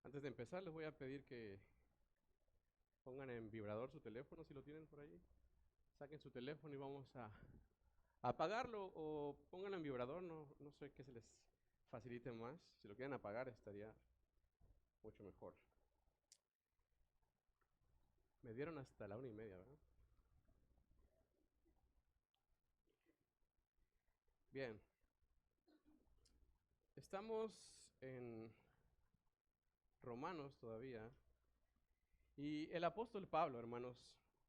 Antes de empezar, les voy a pedir que pongan en vibrador su teléfono, si lo tienen por ahí. Saquen su teléfono y vamos a apagarlo o pónganlo en vibrador, no sé qué se les facilite más. Si lo quieren apagar estaría mucho mejor. Me dieron hasta la 1:30, ¿verdad? Bien, estamos en Romanos todavía. Y el apóstol Pablo, hermanos,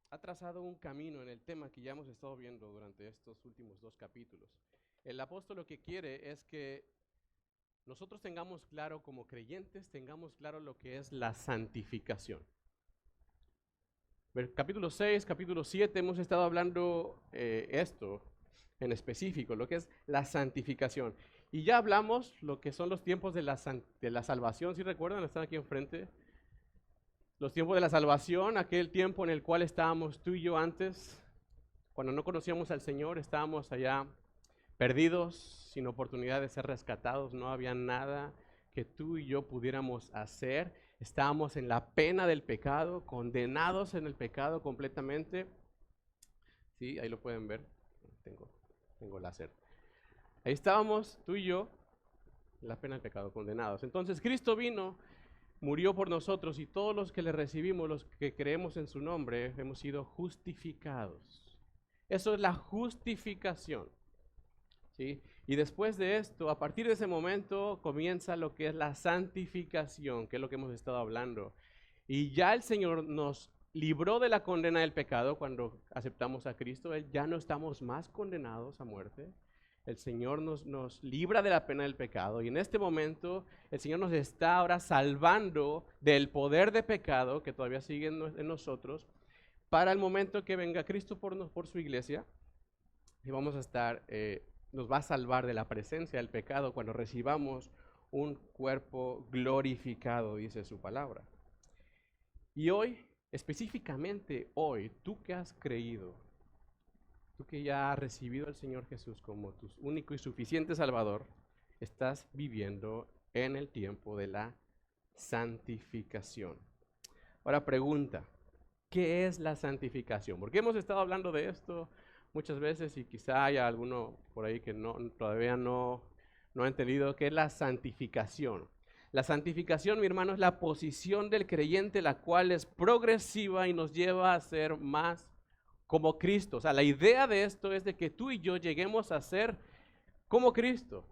ha trazado un camino en el tema que ya hemos estado viendo durante estos últimos 2 capítulos. El apóstol lo que quiere es que nosotros tengamos claro como creyentes, tengamos claro lo que es la santificación. Capítulo 6, capítulo 7, hemos estado hablando esto en específico, lo que es la santificación. Y ya hablamos lo que son los tiempos de la salvación, ¿sí recuerdan? Están aquí enfrente. Los tiempos de la salvación, aquel tiempo en el cual estábamos tú y yo antes, cuando no conocíamos al Señor, estábamos allá perdidos, sin oportunidad de ser rescatados, no había nada que tú y yo pudiéramos hacer, estábamos en la pena del pecado, condenados en el pecado completamente. Sí, ahí lo pueden ver, tengo láser. Ahí estábamos tú y yo, en la pena del pecado, condenados. Entonces Cristo vino, murió por nosotros y todos los que le recibimos, los que creemos en su nombre, hemos sido justificados. Eso es la justificación. ¿Sí? Y después de esto, a partir de ese momento, comienza lo que es la santificación, que es lo que hemos estado hablando. Y ya el Señor nos libró de la condena del pecado cuando aceptamos a Cristo. Ya no estamos más condenados a muerte. El Señor nos libra de la pena del pecado. Y en este momento, el Señor nos está ahora salvando del poder de pecado que todavía sigue en nosotros, para el momento que venga Cristo por su iglesia. Y vamos a estar... nos va a salvar de la presencia del pecado cuando recibamos un cuerpo glorificado, dice su palabra. Y hoy, específicamente hoy, tú que has creído, tú que ya has recibido al Señor Jesús como tu único y suficiente Salvador, estás viviendo en el tiempo de la santificación. Ahora pregunta, ¿qué es la santificación? Porque hemos estado hablando de esto muchas veces y quizá haya alguno por ahí que todavía no ha entendido qué es la santificación. La santificación, mi hermano, es la posición del creyente, la cual es progresiva y nos lleva a ser más como Cristo. O sea, la idea de esto es de que tú y yo lleguemos a ser como Cristo.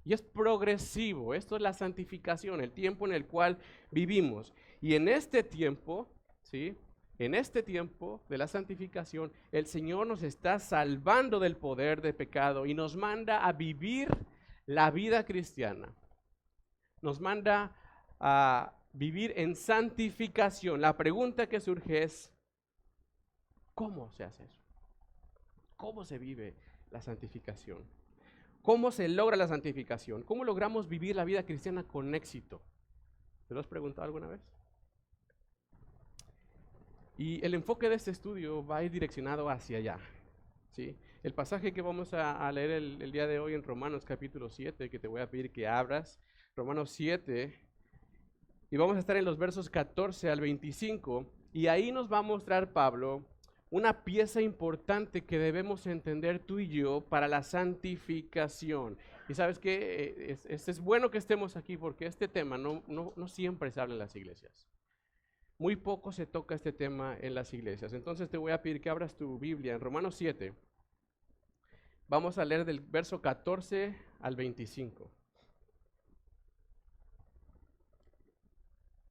Y es progresivo. Esto es la santificación, el tiempo en el cual vivimos. Y en este tiempo, ¿sí? En este tiempo de la santificación, el Señor nos está salvando del poder de pecado y nos manda a vivir la vida cristiana. Nos manda a vivir en santificación. La pregunta que surge es, ¿cómo se hace eso? ¿Cómo se vive la santificación? ¿Cómo se logra la santificación? ¿Cómo logramos vivir la vida cristiana con éxito? ¿Te lo has preguntado alguna vez? Y el enfoque de este estudio va a ir direccionado hacia allá. ¿Sí? El pasaje que vamos a leer el día de hoy en Romanos capítulo 7, que te voy a pedir que abras, Romanos 7, y vamos a estar en los versos 14 al 25, y ahí nos va a mostrar Pablo una pieza importante que debemos entender tú y yo para la santificación. Y sabes que es bueno que estemos aquí porque este tema no siempre se habla en las iglesias. Muy poco se toca este tema en las iglesias. Entonces te voy a pedir que abras tu Biblia en Romanos 7. Vamos a leer del verso 14 al 25.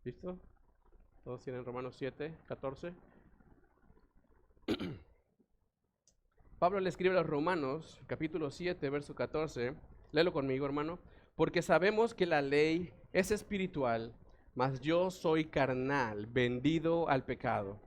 ¿Listo? ¿Todos tienen Romanos 7, 14? Pablo le escribe a los Romanos, capítulo 7, verso 14. Léelo conmigo, hermano. Porque sabemos que la ley es espiritual, mas yo soy carnal, vendido al pecado.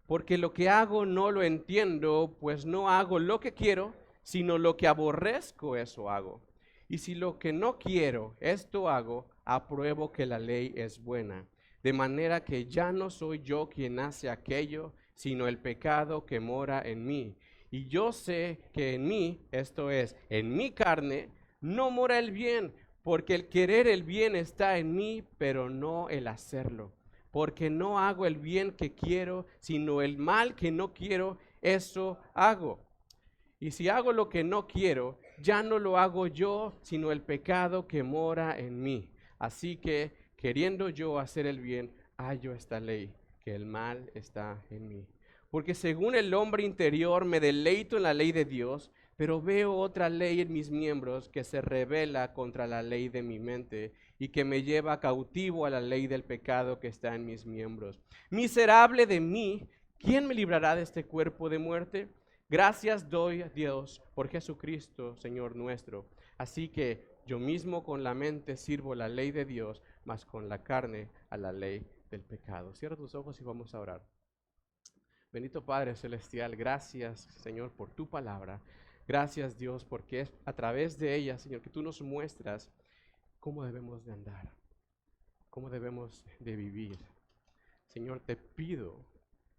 Porque lo que hago no lo entiendo, pues no hago lo que quiero, sino lo que aborrezco, eso hago. Y si lo que no quiero, esto hago, apruebo que la ley es buena. De manera que ya no soy yo quien hace aquello, sino el pecado que mora en mí. Y yo sé que en mí, esto es, en mi carne, no mora el bien, Porque el querer el bien está en mí, pero no el hacerlo. Porque no hago el bien que quiero, sino el mal que no quiero, eso hago. Y si hago lo que no quiero, ya no lo hago yo, sino el pecado que mora en mí. Así que, queriendo yo hacer el bien, hallo esta ley, que el mal está en mí. Porque según el hombre interior me deleito en la ley de Dios, pero veo otra ley en mis miembros que se rebela contra la ley de mi mente y que me lleva cautivo a la ley del pecado que está en mis miembros. Miserable de mí, ¿quién me librará de este cuerpo de muerte? Gracias doy a Dios por Jesucristo, Señor nuestro. Así que yo mismo con la mente sirvo la ley de Dios, mas con la carne a la ley del pecado. Cierra tus ojos y vamos a orar. Bendito Padre Celestial, gracias, Señor, por tu palabra. Gracias, Dios, porque es a través de ella, Señor, que tú nos muestras cómo debemos de andar, cómo debemos de vivir. Señor, te pido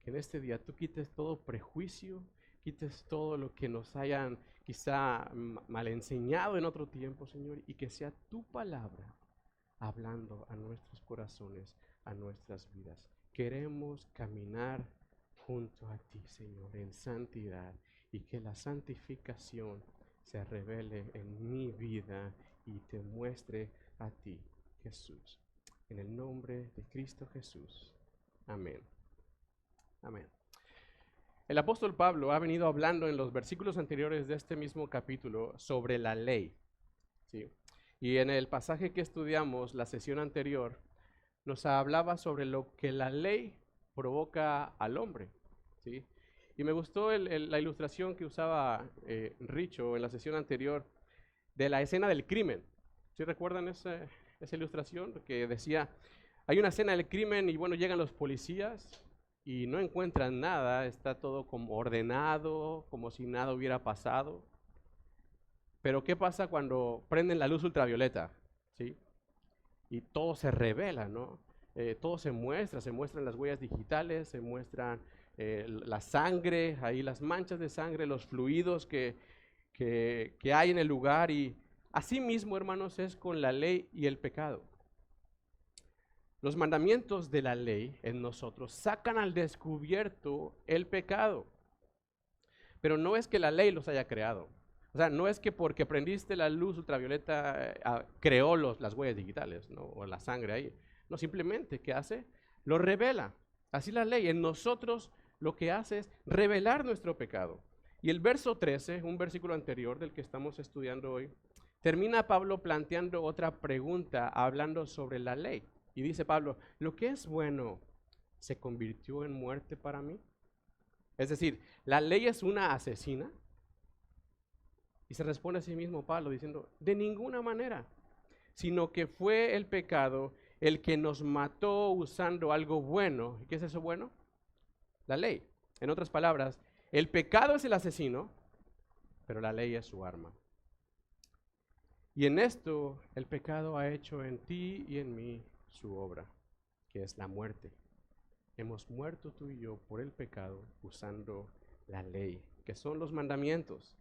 que en este día tú quites todo prejuicio, quites todo lo que nos hayan quizá mal enseñado en otro tiempo, Señor, y que sea tu palabra hablando a nuestros corazones, a nuestras vidas. Queremos caminar junto a ti, Señor, en santidad, y que la santificación se revele en mi vida y te muestre a ti, Jesús. En el nombre de Cristo Jesús. Amén. Amén. El apóstol Pablo ha venido hablando en los versículos anteriores de este mismo capítulo sobre la ley, ¿sí? Y en el pasaje que estudiamos la sesión anterior, nos hablaba sobre lo que la ley provoca al hombre, ¿sí? Y me gustó la ilustración que usaba Richo en la sesión anterior de la escena del crimen. ¿Sí recuerdan esa ilustración? Que decía, hay una escena del crimen y bueno, llegan los policías y no encuentran nada, está todo como ordenado, como si nada hubiera pasado. Pero ¿qué pasa cuando prenden la luz ultravioleta? ¿Sí? Y todo se revela, ¿no? Todo se muestran las huellas digitales, se muestran la sangre, ahí las manchas de sangre, los fluidos que hay en el lugar. Y así mismo, hermanos, es con la ley y el pecado. Los mandamientos de la ley en nosotros sacan al descubierto el pecado. Pero no es que la ley los haya creado. O sea, no es que porque prendiste la luz ultravioleta creó las huellas digitales, ¿no? O la sangre ahí. No, simplemente, ¿qué hace? Lo revela. Así la ley en nosotros lo que hace es revelar nuestro pecado. Y el verso 13, un versículo anterior del que estamos estudiando hoy, termina Pablo planteando otra pregunta hablando sobre la ley. Y dice Pablo, ¿lo que es bueno se convirtió en muerte para mí? Es decir, ¿la ley es una asesina? Y se responde a sí mismo Pablo diciendo, de ninguna manera, sino que fue el pecado el que nos mató usando algo bueno. ¿Y qué es eso bueno? La ley. En otras palabras, el pecado es el asesino, pero la ley es su arma. Y en esto el pecado ha hecho en ti y en mí su obra, que es la muerte. Hemos muerto tú y yo por el pecado usando la ley, que son los mandamientos.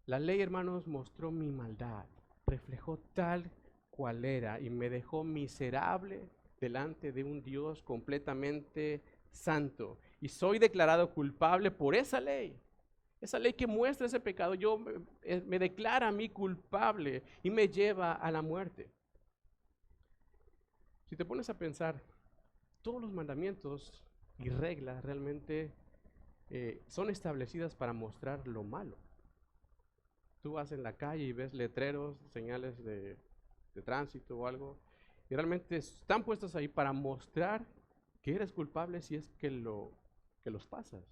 La ley, hermanos, mostró mi maldad, reflejó tal cual era y me dejó miserable delante de un Dios completamente santo. Y soy declarado culpable por esa ley que muestra ese pecado. Me declara a mí culpable y me lleva a la muerte. Si te pones a pensar, todos los mandamientos y reglas realmente son establecidas para mostrar lo malo. Tú vas en la calle y ves letreros, señales de tránsito o algo, y realmente están puestos ahí para mostrar que eres culpable si es que los pasas.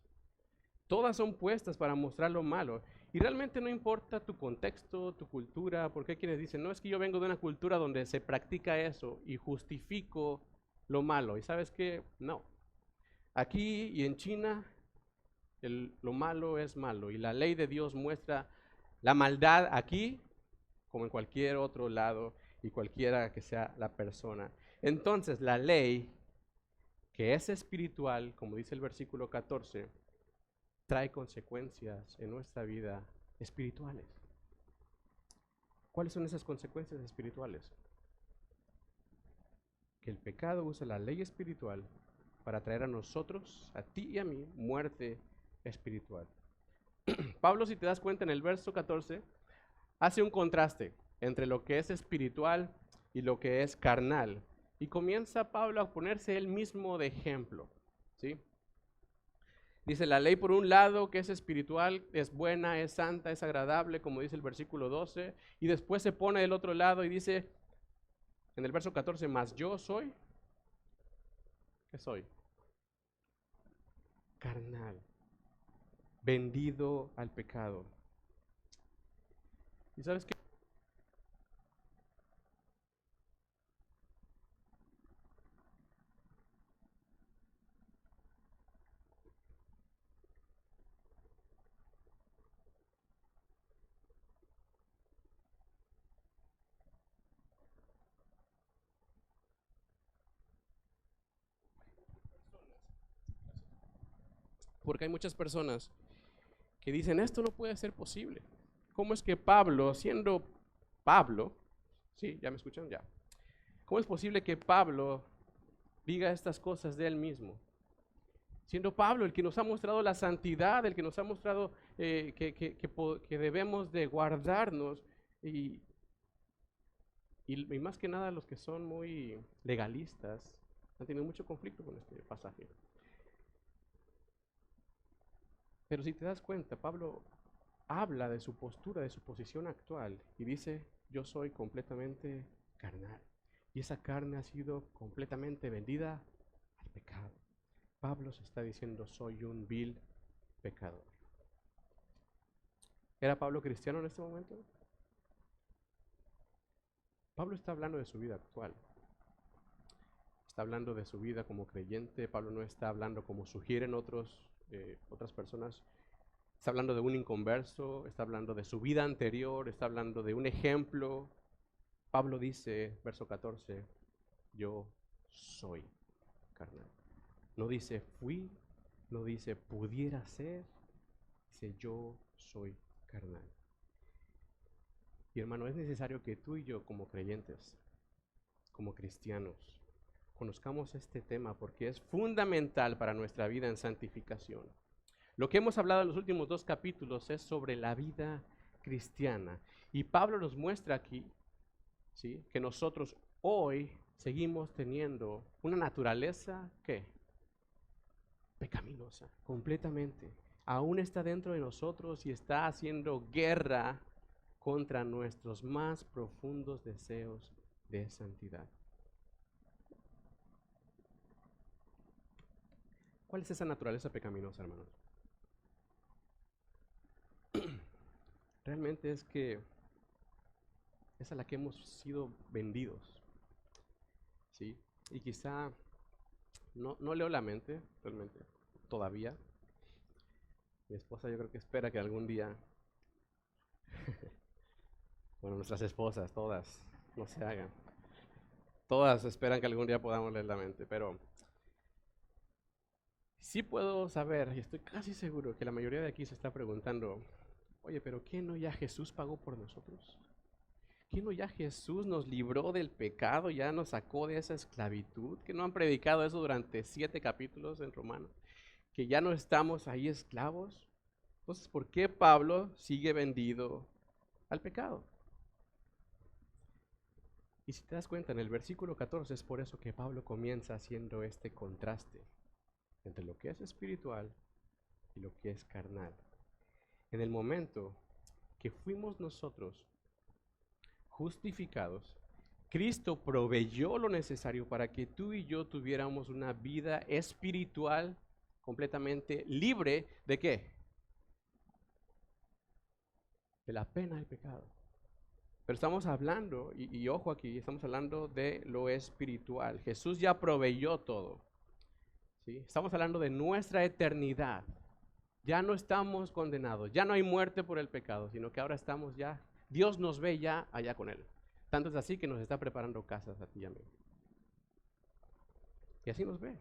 Todas son puestas para mostrar lo malo. Y realmente no importa tu contexto, tu cultura, porque hay quienes dicen, no, es que yo vengo de una cultura donde se practica eso y justifico lo malo. ¿Y sabes qué? No. Aquí y en China, lo malo es malo. Y la ley de Dios muestra la maldad aquí como en cualquier otro lado y cualquiera que sea la persona. Entonces, la ley, que es espiritual, como dice el versículo 14, trae consecuencias en nuestra vida espirituales. ¿Cuáles son esas consecuencias espirituales? Que el pecado usa la ley espiritual para traer a nosotros, a ti y a mí, muerte espiritual. Pablo, si te das cuenta, en el verso 14, hace un contraste entre lo que es espiritual y lo que es carnal. Y comienza Pablo a ponerse él mismo de ejemplo, ¿sí? Dice, la ley por un lado, que es espiritual, es buena, es santa, es agradable, como dice el versículo 12, y después se pone del otro lado y dice, en el verso 14, más yo soy, ¿qué soy? Carnal, vendido al pecado. ¿Y sabes qué? Porque hay muchas personas que dicen, esto no puede ser posible. ¿Cómo es que Pablo, siendo Pablo, sí, ya me escuchan, ya. ¿Cómo es posible que Pablo diga estas cosas de él mismo? Siendo Pablo el que nos ha mostrado la santidad, el que nos ha mostrado que debemos de guardarnos y, y más que nada los que son muy legalistas han tenido mucho conflicto con este pasaje. Pero si te das cuenta, Pablo habla de su postura, de su posición actual y dice, yo soy completamente carnal. Y esa carne ha sido completamente vendida al pecado. Pablo se está diciendo, soy un vil pecador. ¿Era Pablo cristiano en este momento? Pablo está hablando de su vida actual. Está hablando de su vida como creyente. Pablo no está hablando como sugieren otras personas. Está hablando de un inconverso, está hablando de su vida anterior, está hablando de un ejemplo. Pablo dice, verso 14, yo soy carnal. No dice fui, no dice pudiera ser, dice yo soy carnal. Y hermano, es necesario que tú y yo como creyentes, como cristianos, conozcamos este tema porque es fundamental para nuestra vida en santificación. Lo que hemos hablado en los últimos 2 capítulos es sobre la vida cristiana. Y Pablo nos muestra aquí, ¿sí?, que nosotros hoy seguimos teniendo una naturaleza, ¿qué? Pecaminosa, completamente. Aún está dentro de nosotros y está haciendo guerra contra nuestros más profundos deseos de santidad. ¿Cuál es esa naturaleza pecaminosa, hermanos? Realmente es que es a la que hemos sido vendidos, ¿sí? Y quizá no leo la mente, realmente, todavía. Mi esposa yo creo que espera que algún día, bueno, nuestras esposas, todas, no se hagan. Todas esperan que algún día podamos leer la mente, pero sí puedo saber, y estoy casi seguro que la mayoría de aquí se está preguntando, oye, pero ¿qué no ya Jesús pagó por nosotros? ¿Qué no ya Jesús nos libró del pecado, ya nos sacó de esa esclavitud? ¿Que no han predicado eso durante 7 capítulos en Romanos? ¿Que ya no estamos ahí esclavos? Entonces, ¿por qué Pablo sigue vendido al pecado? Y si te das cuenta, en el versículo 14 es por eso que Pablo comienza haciendo este contraste entre lo que es espiritual y lo que es carnal. En el momento que fuimos nosotros justificados, Cristo proveyó lo necesario para que tú y yo tuviéramos una vida espiritual completamente libre ¿de qué? De la pena del pecado. Pero estamos hablando, y ojo aquí, estamos hablando de lo espiritual. Jesús ya proveyó todo, ¿sí? Estamos hablando de nuestra eternidad. Ya no estamos condenados, ya no hay muerte por el pecado, sino que ahora estamos ya, Dios nos ve ya allá con Él. Tanto es así que nos está preparando casas a ti y a mí. Y así nos ve.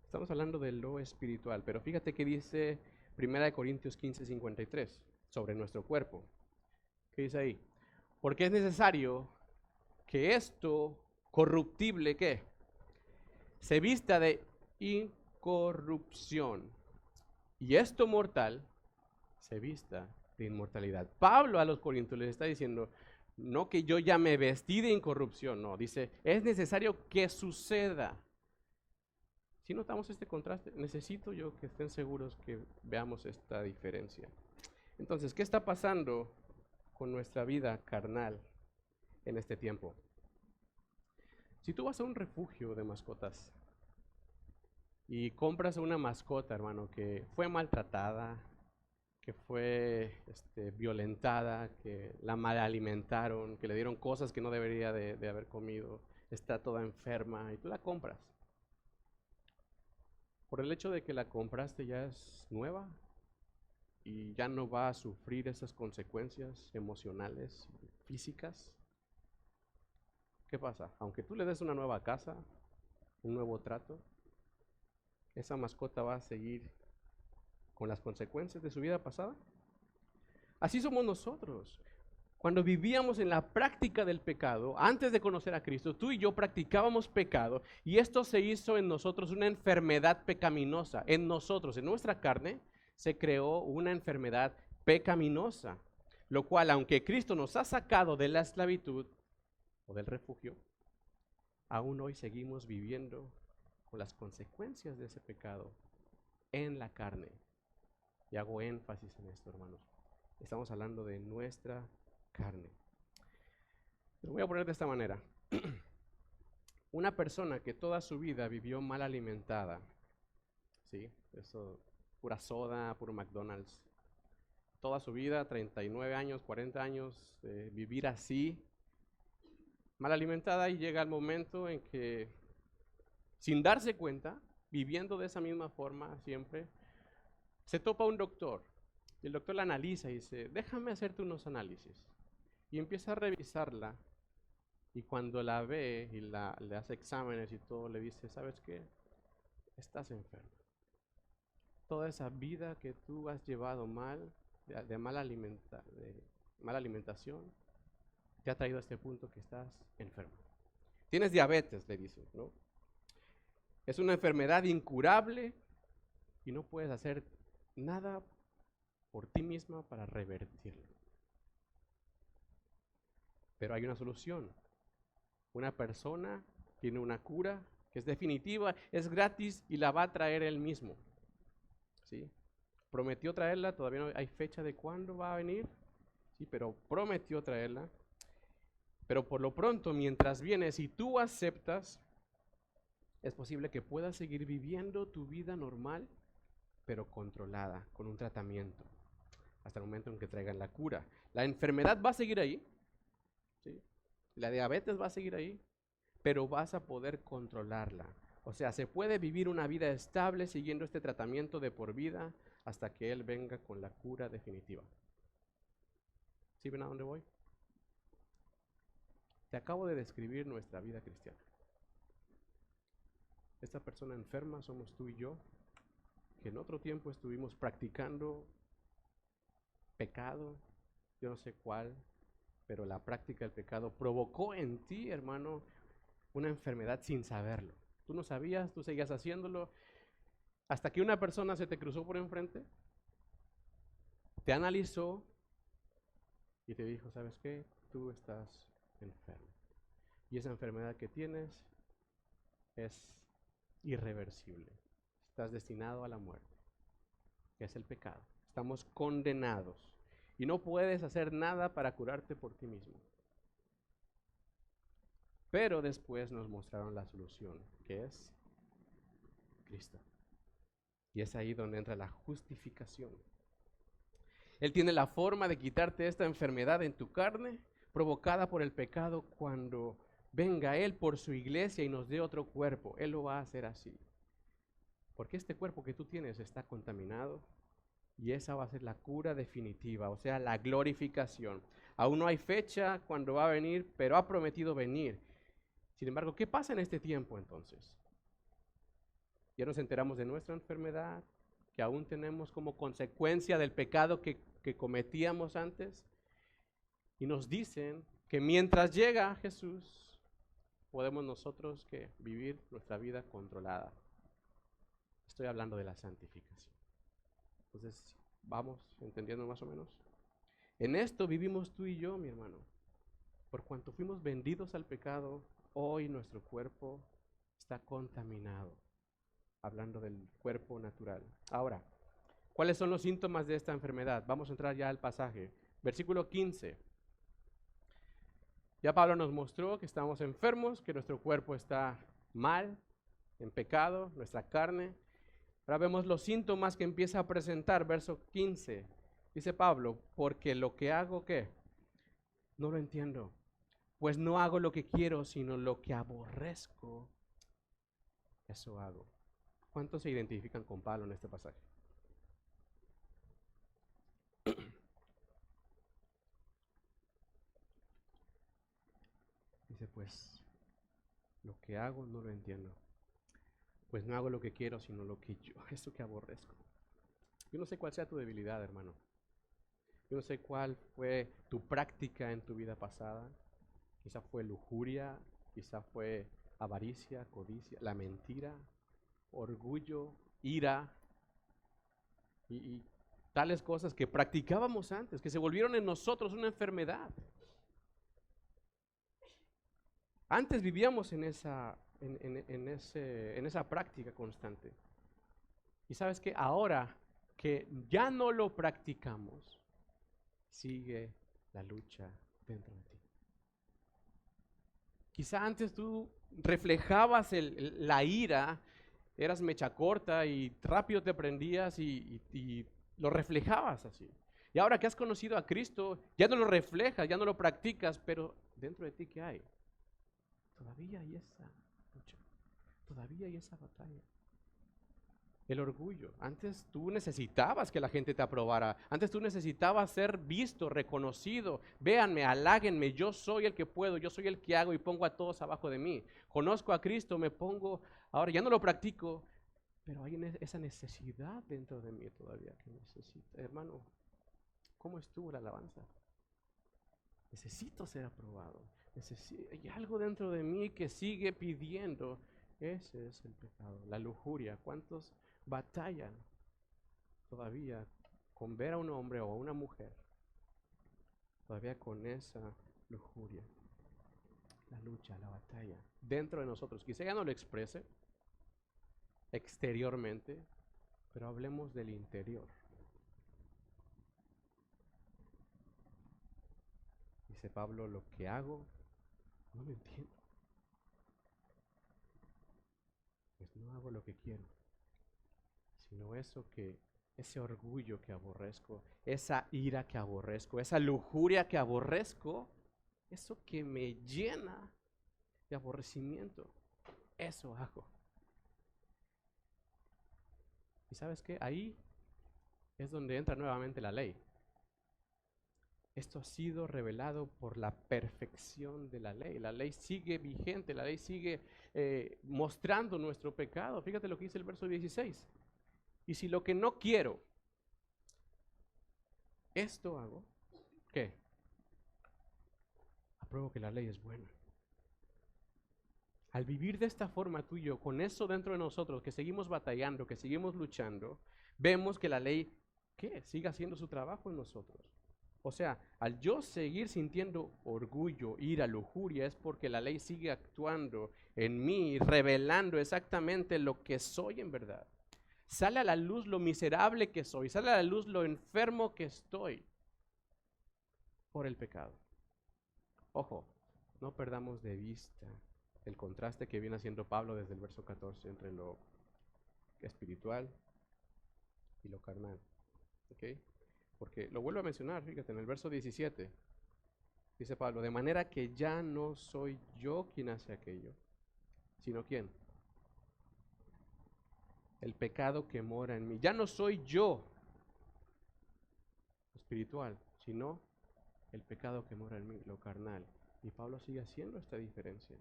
Estamos hablando de lo espiritual, pero fíjate que dice 1 Corintios 15:53 sobre nuestro cuerpo. ¿Qué dice ahí? Porque es necesario que esto corruptible, ¿qué? Se vista de incorrupción. Y esto mortal se vista de inmortalidad. Pablo a los Corintios les está diciendo, no que yo ya me vestí de incorrupción, no, dice, es necesario que suceda. Si notamos este contraste, necesito yo que estén seguros que veamos esta diferencia. Entonces, ¿qué está pasando con nuestra vida carnal en este tiempo? Si tú vas a un refugio de mascotas y compras una mascota, hermano, que fue maltratada, que fue violentada, que la malalimentaron, que le dieron cosas que no debería de haber comido, está toda enferma y tú la compras. Por el hecho de que la compraste ya es nueva y ya no va a sufrir esas consecuencias emocionales, físicas. ¿Qué pasa? Aunque tú le des una nueva casa, un nuevo trato, esa mascota va a seguir con las consecuencias de su vida pasada. Así somos nosotros. Cuando vivíamos en la práctica del pecado, antes de conocer a Cristo, tú y yo practicábamos pecado y esto se hizo en nosotros una enfermedad pecaminosa. En nosotros, en nuestra carne, se creó una enfermedad pecaminosa, lo cual, aunque Cristo nos ha sacado de la esclavitud o del refugio, aún hoy seguimos viviendo con las consecuencias de ese pecado en la carne. Y hago énfasis en esto, hermanos. Estamos hablando de nuestra carne. Lo voy a poner de esta manera. Una persona que toda su vida vivió mal alimentada, ¿sí? Eso, pura soda, puro McDonald's. Toda su vida, 39 años, 40 años, vivir así, mal alimentada, y llega el momento en que, sin darse cuenta, viviendo de esa misma forma siempre, se topa un doctor. Y el doctor la analiza y dice, déjame hacerte unos análisis. Y empieza a revisarla. Y cuando la ve y le hace exámenes y todo, le dice, ¿sabes qué? Estás enfermo. Toda esa vida que tú has llevado mal, de mala alimentación, te ha traído a este punto que estás enfermo. Tienes diabetes, le dice, ¿no? Es una enfermedad incurable y no puedes hacer nada por ti misma para revertirlo. Pero hay una solución. Una persona tiene una cura que es definitiva, es gratis y la va a traer él mismo. ¿Sí? Prometió traerla, todavía no hay fecha de cuándo va a venir, sí, pero prometió traerla. Pero por lo pronto, mientras viene, si tú aceptas, es posible que puedas seguir viviendo tu vida normal, pero controlada, con un tratamiento, hasta el momento en que traigan la cura. La enfermedad va a seguir ahí, ¿sí? La diabetes va a seguir ahí, pero vas a poder controlarla. O sea, se puede vivir una vida estable siguiendo este tratamiento de por vida hasta que Él venga con la cura definitiva. ¿Sí ven a dónde voy? Te acabo de describir nuestra vida cristiana. Esta persona enferma somos tú y yo, que en otro tiempo estuvimos practicando pecado, yo no sé cuál, pero la práctica del pecado provocó en ti, hermano, una enfermedad sin saberlo. Tú no sabías, tú seguías haciéndolo, hasta que una persona se te cruzó por enfrente, te analizó y te dijo, ¿sabes qué? Tú estás enfermo. Y esa enfermedad que tienes es irreversible. Estás destinado a la muerte, que es el pecado. Estamos condenados y no puedes hacer nada para curarte por ti mismo. Pero después nos mostraron la solución, que es Cristo. Y es ahí donde entra la justificación. Él tiene la forma de quitarte esta enfermedad en tu carne, provocada por el pecado, cuando venga Él por su iglesia y nos dé otro cuerpo. Él lo va a hacer así. Porque este cuerpo que tú tienes está contaminado y esa va a ser la cura definitiva, o sea, la glorificación. Aún no hay fecha cuando va a venir, pero ha prometido venir. Sin embargo, ¿qué pasa en este tiempo entonces? Ya nos enteramos de nuestra enfermedad, que aún tenemos como consecuencia del pecado que cometíamos antes. Y nos dicen que mientras llega Jesús, podemos nosotros que vivir nuestra vida controlada. Estoy hablando de la santificación. Entonces, vamos entendiendo más o menos. En esto vivimos tú y yo, mi hermano. Por cuanto fuimos vendidos al pecado, hoy nuestro cuerpo está contaminado. Hablando del cuerpo natural. Ahora, ¿cuáles son los síntomas de esta enfermedad? Vamos a entrar ya al pasaje. Versículo 15. Ya Pablo nos mostró que estamos enfermos, que nuestro cuerpo está mal, en pecado, nuestra carne. Ahora vemos los síntomas que empieza a presentar. Verso 15. Dice Pablo, porque lo que hago, ¿qué? No lo entiendo. Pues no hago lo que quiero, sino lo que aborrezco, eso hago. ¿Cuántos se identifican con Pablo en este pasaje? Dice, pues lo que hago no lo entiendo. Pues no hago lo que quiero, sino lo que yo, eso que aborrezco. Yo no sé cuál sea tu debilidad, hermano. Yo no sé cuál fue tu práctica en tu vida pasada. Quizá fue lujuria, quizá fue avaricia, codicia, la mentira, orgullo, ira y tales cosas que practicábamos antes, que se volvieron en nosotros una enfermedad. Antes vivíamos en esa práctica constante. Y sabes que ahora que ya no lo practicamos, sigue la lucha dentro de ti. Quizá antes tú reflejabas la ira, eras mecha corta y rápido te prendías y lo reflejabas así. Y ahora que has conocido a Cristo, ya no lo reflejas, ya no lo practicas, pero dentro de ti, ¿qué hay? Todavía hay esa lucha, todavía hay esa batalla. El orgullo. Antes tú necesitabas que la gente te aprobara. Antes tú necesitabas ser visto, reconocido. Véanme, haláguenme, yo soy el que puedo, yo soy el que hago y pongo a todos abajo de mí. Conozco a Cristo, me pongo, ahora ya no lo practico, pero hay esa necesidad dentro de mí todavía que necesito. Hermano, ¿cómo estuvo la alabanza? Necesito ser aprobado. Hay algo dentro de mí que sigue pidiendo. Ese es el pecado, la lujuria. ¿Cuántos batallan todavía con ver a un hombre o a una mujer? Todavía con esa lujuria. La lucha, la batalla dentro de nosotros. Quizá ya no lo exprese exteriormente, pero hablemos del interior. Dice Pablo, lo que hago no lo entiendo. Pues no hago lo que quiero, sino ese orgullo que aborrezco, esa ira que aborrezco, esa lujuria que aborrezco, eso que me llena de aborrecimiento, eso hago. ¿Y sabes qué? Ahí es donde entra nuevamente la ley. Esto ha sido revelado por la perfección de la ley. La ley sigue vigente, la ley sigue mostrando nuestro pecado. Fíjate lo que dice el verso 16. Y si lo que no quiero, esto hago, ¿qué? Apruebo que la ley es buena. Al vivir de esta forma tú y yo, con eso dentro de nosotros, que seguimos batallando, que seguimos luchando, vemos que la ley, ¿qué? Sigue haciendo su trabajo en nosotros. O sea, al yo seguir sintiendo orgullo, ira, lujuria, es porque la ley sigue actuando en mí, revelando exactamente lo que soy en verdad. Sale a la luz lo miserable que soy, sale a la luz lo enfermo que estoy por el pecado. Ojo, no perdamos de vista el contraste que viene haciendo Pablo desde el verso 14 entre lo espiritual y lo carnal. ¿Ok? Porque lo vuelvo a mencionar, fíjate, en el verso 17, dice Pablo, de manera que ya no soy yo quien hace aquello, sino ¿quién? El pecado que mora en mí. Ya no soy yo espiritual, sino el pecado que mora en mí, lo carnal. Y Pablo sigue haciendo esta diferencia.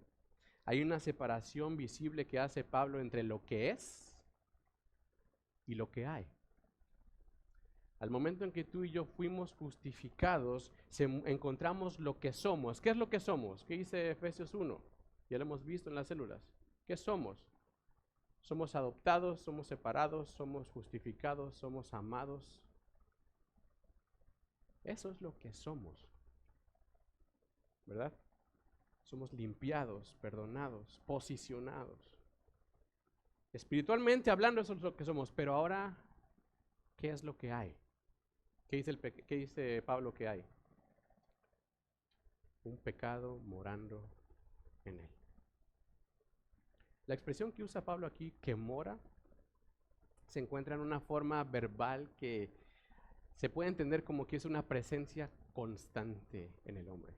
Hay una separación visible que hace Pablo entre lo que es y lo que hay. Al momento en que tú y yo fuimos justificados, encontramos lo que somos. ¿Qué es lo que somos? ¿Qué dice Efesios 1? Ya lo hemos visto en las células. ¿Qué somos? Somos adoptados, somos separados, somos justificados, somos amados. Eso es lo que somos, ¿verdad? Somos limpiados, perdonados, posicionados. Espiritualmente hablando, eso es lo que somos. Pero ahora, ¿qué es lo que hay? ¿Qué dice Pablo que hay? Un pecado morando en él. La expresión que usa Pablo aquí, que mora, se encuentra en una forma verbal que se puede entender como que es una presencia constante en el hombre.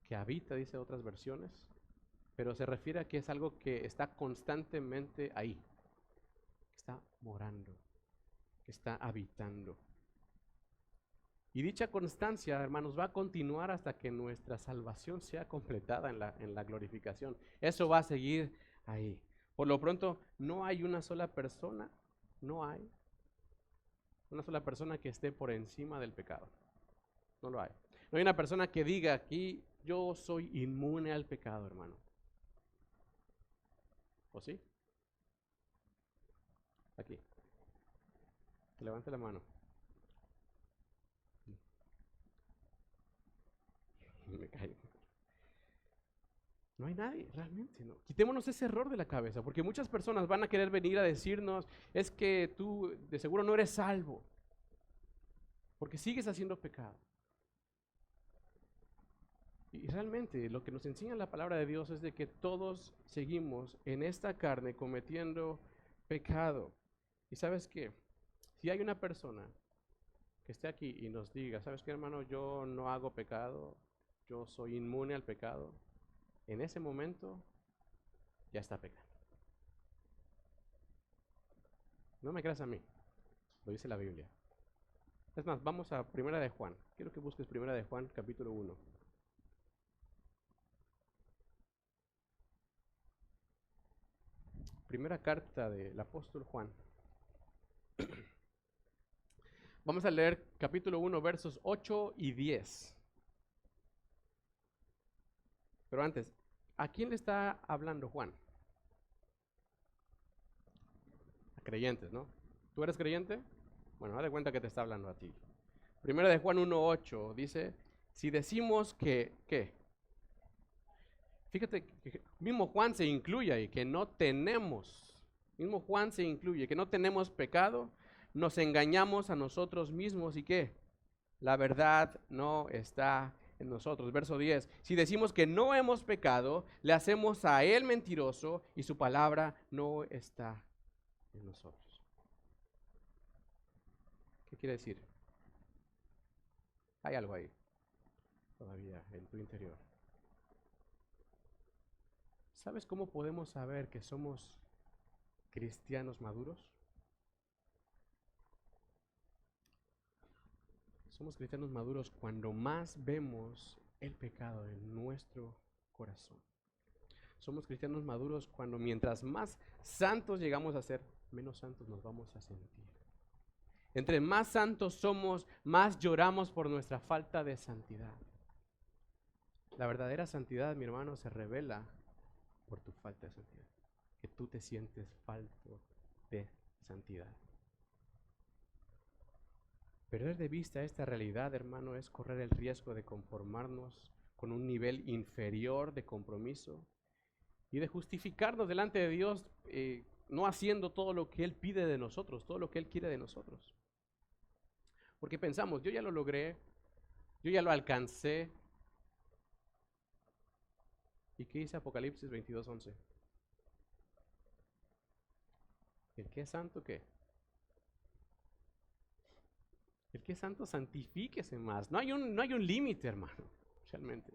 Que habita, dice otras versiones, pero se refiere a que es algo que está constantemente ahí, que está morando, que está habitando. Y dicha constancia, hermanos, va a continuar hasta que nuestra salvación sea completada en la glorificación. Eso va a seguir ahí. Por lo pronto, no hay una sola persona, no hay una sola persona que esté por encima del pecado. No lo hay. No hay una persona que diga aquí, yo soy inmune al pecado, hermano. ¿O sí? Aquí. Levante la mano. Me caigo. No hay nadie, realmente no. Quitémonos ese error de la cabeza, porque muchas personas van a querer venir a decirnos, es que tú de seguro no eres salvo, porque sigues haciendo pecado. Y realmente lo que nos enseña la palabra de Dios es de que todos seguimos en esta carne cometiendo pecado. Y sabes qué, si hay una persona que esté aquí y nos diga, ¿sabes qué, hermano? Yo no hago pecado, yo soy inmune al pecado. En ese momento ya está pecando. No me creas a mí, lo dice la Biblia. Es más, vamos a Primera de Juan. Quiero que busques Primera de Juan, capítulo 1. Primera carta del apóstol Juan. Vamos a leer capítulo 1, versos 8 y 10. Pero antes, ¿a quién le está hablando Juan? A creyentes, ¿no? ¿Tú eres creyente? Bueno, haz de cuenta que te está hablando a ti. Primera de Juan 1:8 dice, si decimos que, ¿qué? Fíjate que mismo Juan se incluye ahí, que no tenemos, mismo Juan se incluye, que no tenemos pecado, nos engañamos a nosotros mismos y ¿qué? La verdad no está en nosotros. Verso 10, si decimos que no hemos pecado, le hacemos a él mentiroso y su palabra no está en nosotros. ¿Qué quiere decir? Hay algo ahí todavía en tu interior. ¿Sabes cómo podemos saber que somos cristianos maduros? Somos cristianos maduros cuando más vemos el pecado en nuestro corazón. Somos cristianos maduros cuando mientras más santos llegamos a ser, menos santos nos vamos a sentir. Entre más santos somos, más lloramos por nuestra falta de santidad. La verdadera santidad, mi hermano, se revela por tu falta de santidad. Que tú te sientes falto de santidad. Perder de vista esta realidad, hermano, es correr el riesgo de conformarnos con un nivel inferior de compromiso y de justificarnos delante de Dios, no haciendo todo lo que Él pide de nosotros, todo lo que Él quiere de nosotros. Porque pensamos, yo ya lo logré, yo ya lo alcancé. ¿Y qué dice Apocalipsis 22:11? ¿El que es santo qué? El que es santo, santifíquese más. No hay un límite, hermano, realmente.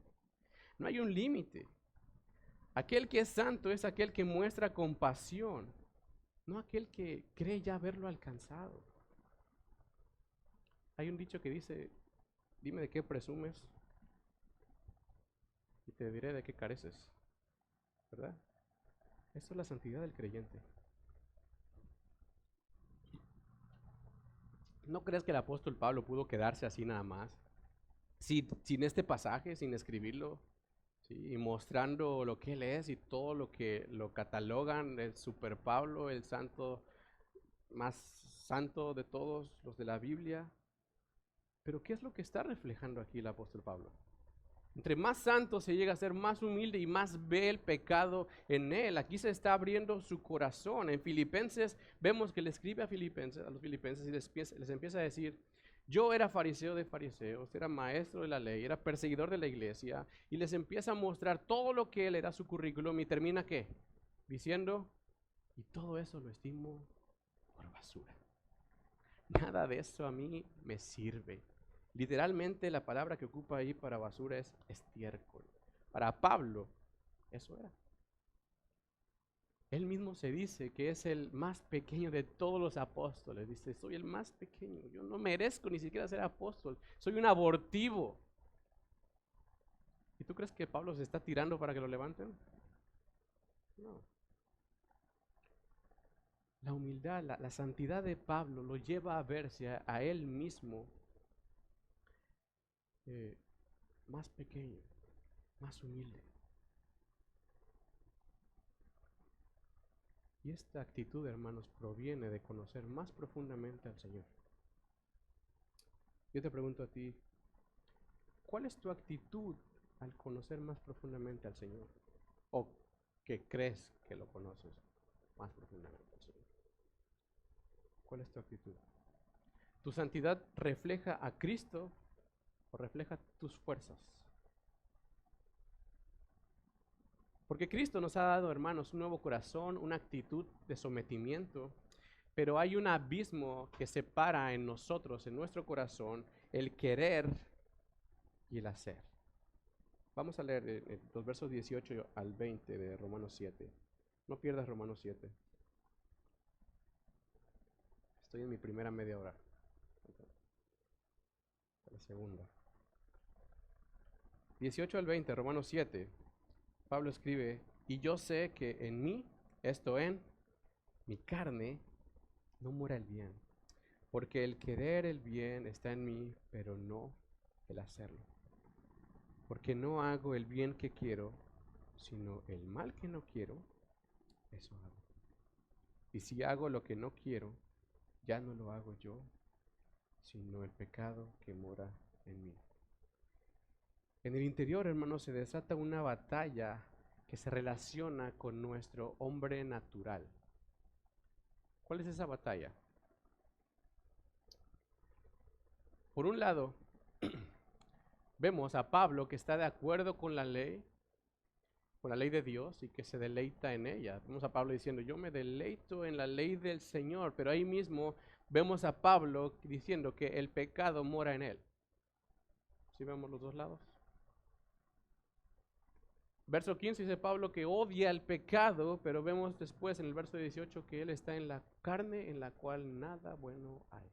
No hay un límite. Aquel que es santo es aquel que muestra compasión, no aquel que cree ya haberlo alcanzado. Hay un dicho que dice, dime de qué presumes y te diré de qué careces, ¿verdad? Eso es la santidad del creyente. ¿No crees que el apóstol Pablo pudo quedarse así nada más? Sin este pasaje, sin escribirlo, ¿sí? Y mostrando lo que él es y todo lo que lo catalogan, el super Pablo, el santo más santo de todos los de la Biblia. Pero ¿qué es lo que está reflejando aquí el apóstol Pablo? Entre más santo se llega a ser, más humilde y más ve el pecado en él. Aquí se está abriendo su corazón. En Filipenses vemos que le escribe a los filipenses y les empieza a decir, yo era fariseo de fariseos, era maestro de la ley, era perseguidor de la iglesia, y les empieza a mostrar todo lo que él era, su currículum, y termina ¿qué? Diciendo, y todo eso lo estimo por basura. Nada de eso a mí me sirve. Literalmente la palabra que ocupa ahí para basura es estiércol. Para Pablo, eso era. Él mismo se dice que es el más pequeño de todos los apóstoles. Dice, soy el más pequeño. Yo no merezco ni siquiera ser apóstol. Soy un abortivo. ¿Y tú crees que Pablo se está tirando para que lo levanten? No. La humildad, la santidad de Pablo lo lleva a verse a él mismo eh, más pequeño, más humilde. Y esta actitud, hermanos, proviene de conocer más profundamente al Señor. Yo te pregunto a ti, ¿cuál es tu actitud al conocer más profundamente al Señor? ¿O que crees que lo conoces más profundamente al Señor? ¿Cuál es tu actitud? ¿Tu santidad refleja a Cristo o refleja tus fuerzas? Porque Cristo nos ha dado, hermanos, un nuevo corazón, una actitud de sometimiento, pero hay un abismo que separa en nosotros, en nuestro corazón, el querer y el hacer. Vamos a leer los versos 18 al 20 de Romanos 7. No pierdas Romanos 7. Estoy en mi primera media hora. La segunda. 18 al 20, Romanos 7. Pablo escribe, y yo sé que en mí, esto en mi carne, no mora el bien. Porque el querer el bien está en mí, pero no el hacerlo. Porque no hago el bien que quiero, sino el mal que no quiero, eso hago. Y si hago lo que no quiero, ya no lo hago yo, sino el pecado que mora en mí. En el interior, hermanos, se desata una batalla que se relaciona con nuestro hombre natural. ¿Cuál es esa batalla? Por un lado, vemos a Pablo que está de acuerdo con la ley de Dios y que se deleita en ella. Vemos a Pablo diciendo, yo me deleito en la ley del Señor, pero ahí mismo vemos a Pablo diciendo que el pecado mora en él. ¿Sí vemos los dos lados? Verso 15 dice Pablo que odia el pecado, pero vemos después en el verso 18 que él está en la carne en la cual nada bueno hay.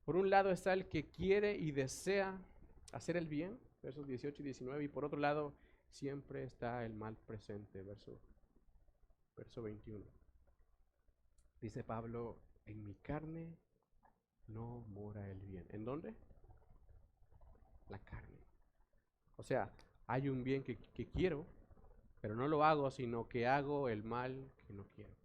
Por un lado está el que quiere y desea hacer el bien, versos 18 y 19, y por otro lado siempre está el mal presente, verso 21. Dice Pablo, en mi carne no mora el bien. ¿En dónde? La carne. O sea, hay un bien que quiero, pero no lo hago, sino que hago el mal que no quiero.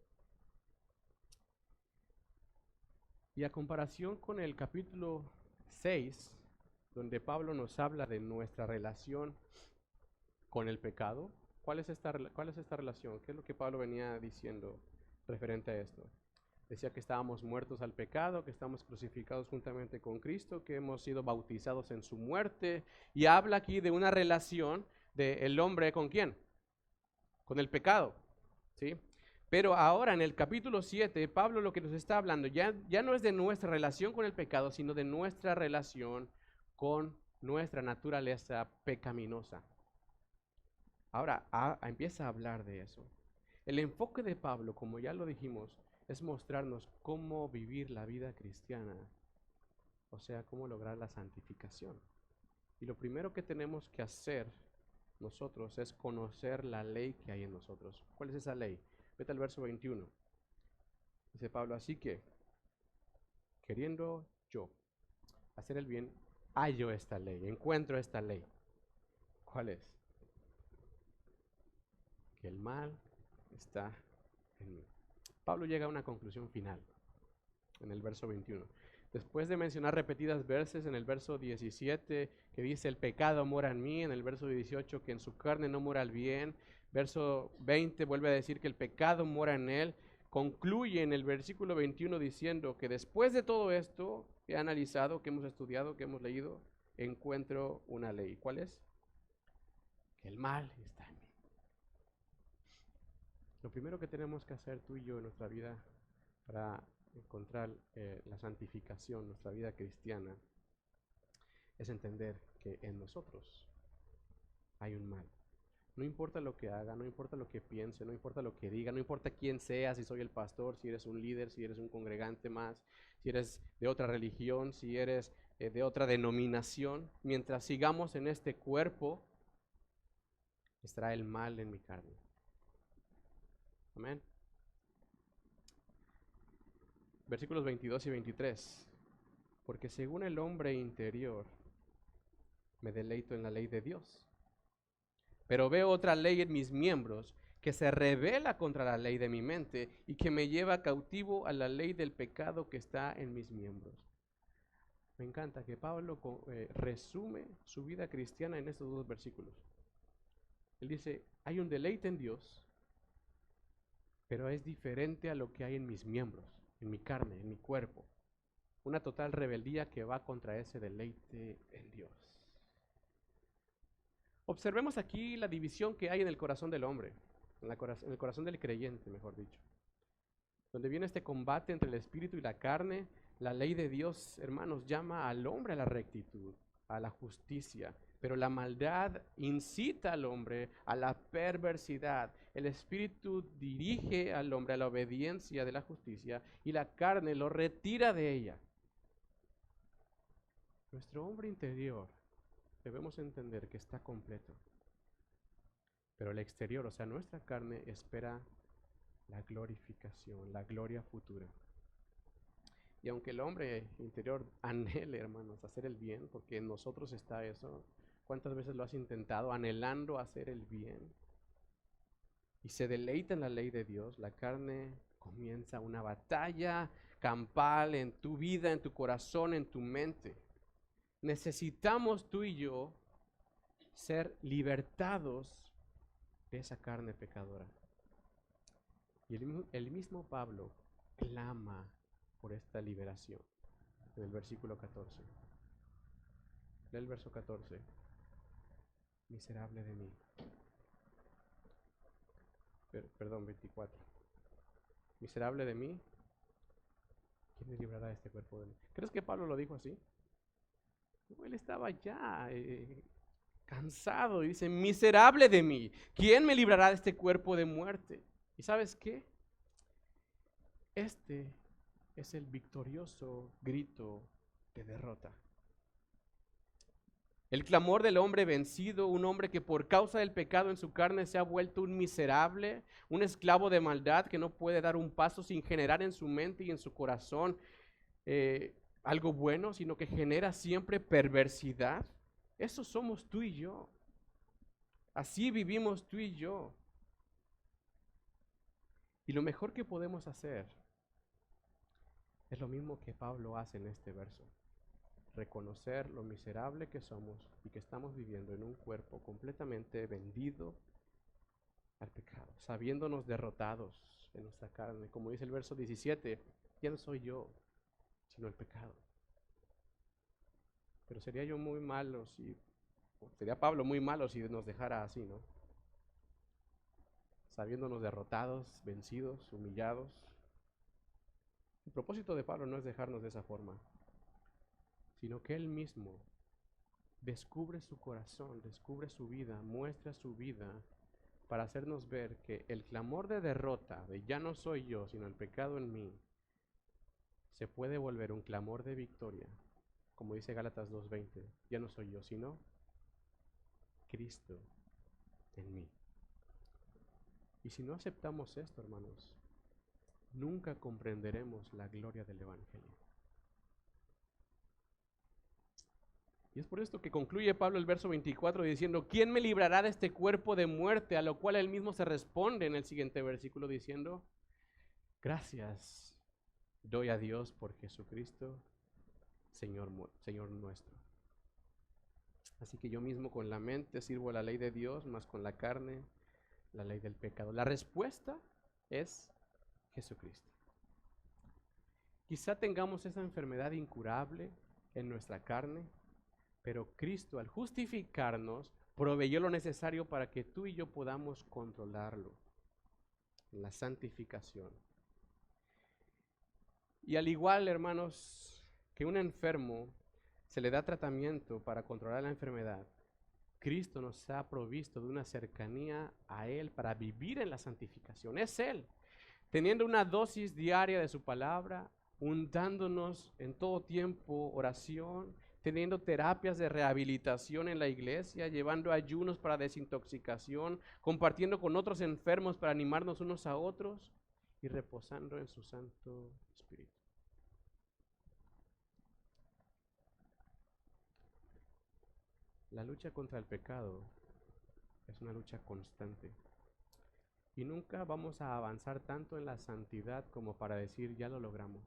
Y a comparación con el capítulo 6, donde Pablo nos habla de nuestra relación con el pecado, ¿cuál es esta relación? ¿Qué es lo que Pablo venía diciendo referente a esto? Decía que estábamos muertos al pecado, que estamos crucificados juntamente con Cristo, que hemos sido bautizados en su muerte. Y habla aquí de una relación del hombre ¿con quién? Con el pecado, ¿sí? Pero ahora en el capítulo 7, Pablo lo que nos está hablando ya no es de nuestra relación con el pecado, sino de nuestra relación con nuestra naturaleza pecaminosa. Ahora empieza a hablar de eso. El enfoque de Pablo, como ya lo dijimos, es mostrarnos cómo vivir la vida cristiana, o sea, cómo lograr la santificación. Y lo primero que tenemos que hacer nosotros es conocer la ley que hay en nosotros. ¿Cuál es esa ley? Vete al verso 21. Dice Pablo, así que, queriendo yo hacer el bien, hallo esta ley, encuentro esta ley. ¿Cuál es? Que el mal está en mí. Pablo llega a una conclusión final en el verso 21. Después de mencionar repetidas veces en el verso 17 que dice el pecado mora en mí, en el verso 18 que en su carne no mora el bien, verso 20 vuelve a decir que el pecado mora en él, concluye en el versículo 21 diciendo que después de todo esto que he analizado, que hemos estudiado, que hemos leído, encuentro una ley. ¿Cuál es? Que el mal está en mí. Lo primero que tenemos que hacer tú y yo en nuestra vida para encontrar la santificación, nuestra vida cristiana, es entender que en nosotros hay un mal. No importa lo que haga, no importa lo que piense, no importa lo que diga, no importa quién sea, si soy el pastor, si eres un líder, si eres un congregante más, si eres de otra religión, si eres de otra denominación, mientras sigamos en este cuerpo, estará el mal en mi carne. Amén. Versículos 22 y 23. Porque según el hombre interior, me deleito en la ley de Dios. Pero veo otra ley en mis miembros que se rebela contra la ley de mi mente y que me lleva cautivo a la ley del pecado que está en mis miembros. Me encanta que Pablo resume su vida cristiana en estos dos versículos. Él dice, hay un deleite en Dios, pero es diferente a lo que hay en mis miembros, en mi carne, en mi cuerpo. Una total rebeldía que va contra ese deleite en Dios. Observemos aquí la división que hay en el corazón del hombre, en el corazón del creyente, mejor dicho. Donde viene este combate entre el espíritu y la carne, la ley de Dios, hermanos, llama al hombre a la rectitud, a la justicia, pero la maldad incita al hombre a la perversidad. El espíritu dirige al hombre a la obediencia de la justicia y la carne lo retira de ella. Nuestro hombre interior debemos entender que está completo, pero el exterior, o sea, nuestra carne espera la glorificación, la gloria futura. Y aunque el hombre interior anhele, hermanos, hacer el bien, porque en nosotros está eso, ¿cuántas veces lo has intentado anhelando hacer el bien? Y se deleita en la ley de Dios, la carne comienza una batalla campal en tu vida, en tu corazón, en tu mente. Necesitamos tú y yo ser libertados de esa carne pecadora. Y el mismo Pablo clama por esta liberación en el versículo 14. Lee el verso 14. Miserable de mí. Perdón, 24. Miserable de mí, ¿quién me librará de este cuerpo de mí? ¿Crees que Pablo lo dijo así? No, él estaba ya cansado y dice, miserable de mí, ¿quién me librará de este cuerpo de muerte? ¿Y sabes qué? Este es el victorioso grito de derrota. El clamor del hombre vencido, un hombre que por causa del pecado en su carne se ha vuelto un miserable, un esclavo de maldad que no puede dar un paso sin generar en su mente y en su corazón algo bueno, sino que genera siempre perversidad. Eso somos tú y yo. Así vivimos tú y yo. Y lo mejor que podemos hacer es lo mismo que Pablo hace en este verso. Reconocer lo miserable que somos y que estamos viviendo en un cuerpo completamente vendido al pecado, sabiéndonos derrotados en nuestra carne. Como dice el verso 17, ya no soy yo, sino el pecado. Pero sería yo muy malo sería Pablo muy malo si nos dejara así, ¿no? Sabiéndonos derrotados, vencidos, humillados. El propósito de Pablo no es dejarnos de esa forma, sino que él mismo descubre su corazón, descubre su vida, muestra su vida para hacernos ver que el clamor de derrota, de ya no soy yo, sino el pecado en mí, se puede volver un clamor de victoria, como dice Gálatas 2:20, ya no soy yo, sino Cristo en mí. Y si no aceptamos esto, hermanos, nunca comprenderemos la gloria del Evangelio. Y es por esto que concluye Pablo el verso 24 diciendo, ¿quién me librará de este cuerpo de muerte? A lo cual él mismo se responde en el siguiente versículo diciendo, gracias doy a Dios por Jesucristo, Señor nuestro. Así que yo mismo con la mente sirvo a la ley de Dios, más con la carne, la ley del pecado. La respuesta es Jesucristo. Quizá tengamos esa enfermedad incurable en nuestra carne, pero Cristo al justificarnos proveyó lo necesario para que tú y yo podamos controlarlo, la santificación. Y al igual, hermanos, que un enfermo se le da tratamiento para controlar la enfermedad, Cristo nos ha provisto de una cercanía a Él para vivir en la santificación. Es Él, teniendo una dosis diaria de su palabra, untándonos en todo tiempo oración, teniendo terapias de rehabilitación en la iglesia, llevando ayunos para desintoxicación, compartiendo con otros enfermos para animarnos unos a otros y reposando en su Santo Espíritu. La lucha contra el pecado es una lucha constante. Y nunca vamos a avanzar tanto en la santidad como para decir ya lo logramos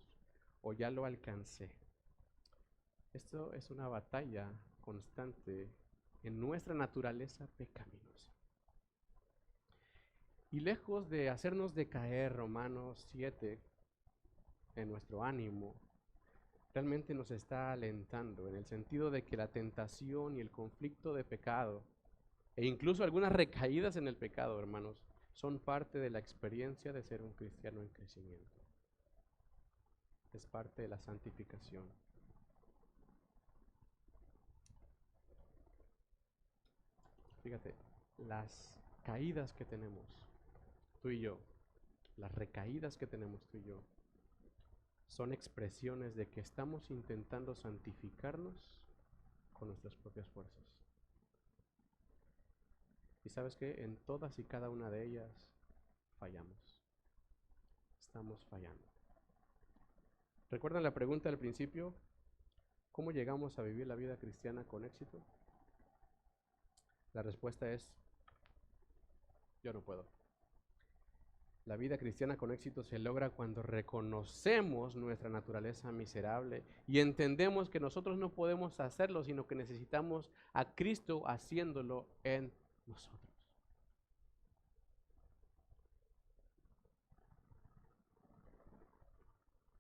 o ya lo alcancé. Esto es una batalla constante en nuestra naturaleza pecaminosa. Y lejos de hacernos decaer, Romanos 7, en nuestro ánimo, realmente nos está alentando en el sentido de que la tentación y el conflicto de pecado, e incluso algunas recaídas en el pecado, hermanos, son parte de la experiencia de ser un cristiano en crecimiento. Es parte de la santificación. Fíjate, las caídas que tenemos tú y yo, las recaídas que tenemos tú y yo, son expresiones de que estamos intentando santificarnos con nuestras propias fuerzas. Y sabes que en todas y cada una de ellas fallamos. Estamos fallando. ¿Recuerdan la pregunta al principio? ¿Cómo llegamos a vivir la vida cristiana con éxito? La respuesta es, yo no puedo. La vida cristiana con éxito se logra cuando reconocemos nuestra naturaleza miserable y entendemos que nosotros no podemos hacerlo, sino que necesitamos a Cristo haciéndolo en nosotros.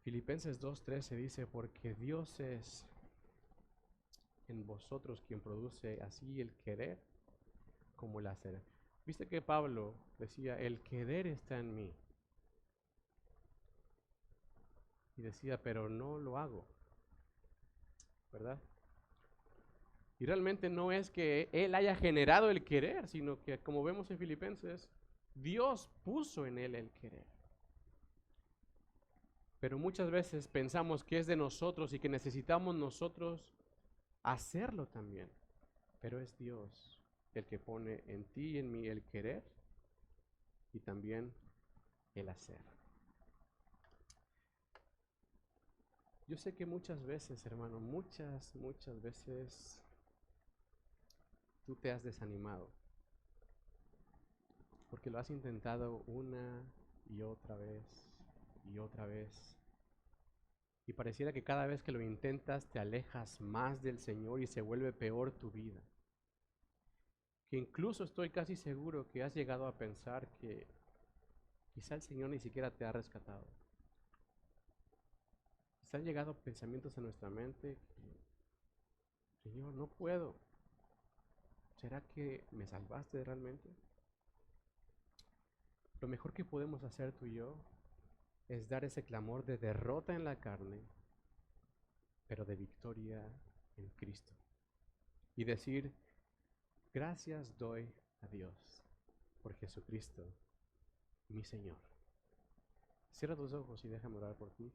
Filipenses 2:13 dice, porque Dios es en vosotros quien produce así el querer como el hacer. ¿Viste que Pablo decía, el querer está en mí? Y decía, pero no lo hago, ¿verdad? Y realmente no es que él haya generado el querer, sino que como vemos en Filipenses, Dios puso en él el querer. Pero muchas veces pensamos que es de nosotros y que necesitamos nosotros hacerlo también. Pero es Dios el que pone en ti y en mí el querer y también el hacer. Yo sé que muchas veces, hermano, muchas veces tú te has desanimado porque lo has intentado una y otra vez y otra vez. Y pareciera que cada vez que lo intentas te alejas más del Señor y se vuelve peor tu vida. Que incluso estoy casi seguro que has llegado a pensar que quizá el Señor ni siquiera te ha rescatado. Quizá han llegado pensamientos a nuestra mente que, Señor, no puedo. ¿Será que me salvaste realmente? Lo mejor que podemos hacer tú y yo es dar ese clamor de derrota en la carne, pero de victoria en Cristo. Y decir, gracias doy a Dios por Jesucristo, mi Señor. Cierra tus ojos y déjame orar por ti.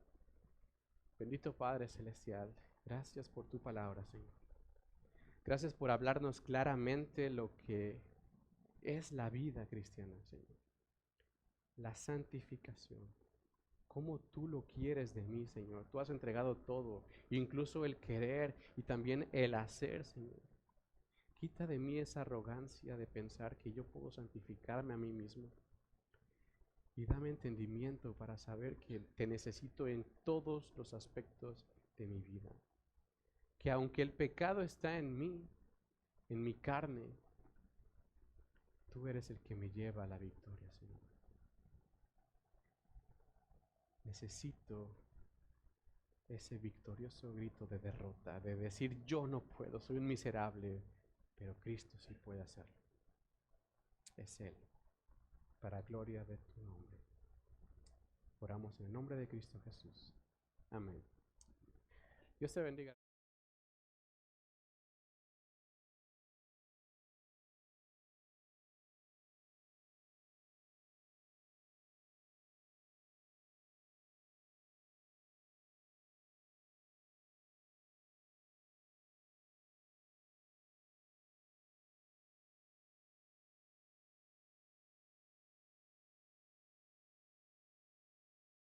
Bendito Padre Celestial, gracias por tu palabra, Señor. Gracias por hablarnos claramente lo que es la vida cristiana, Señor. La santificación. cómo tú lo quieres de mí, Señor. Tú has entregado todo, incluso el querer y también el hacer, Señor. Quita de mí esa arrogancia de pensar que yo puedo santificarme a mí mismo. Y dame entendimiento para saber que te necesito en todos los aspectos de mi vida. Que aunque el pecado está en mí, en mi carne, tú eres el que me lleva a la victoria, Señor. Necesito ese victorioso grito de derrota, de decir yo no puedo, soy un miserable, pero Cristo sí puede hacerlo. Es Él, para gloria de tu nombre. Oramos en el nombre de Cristo Jesús. Amén. Dios te bendiga.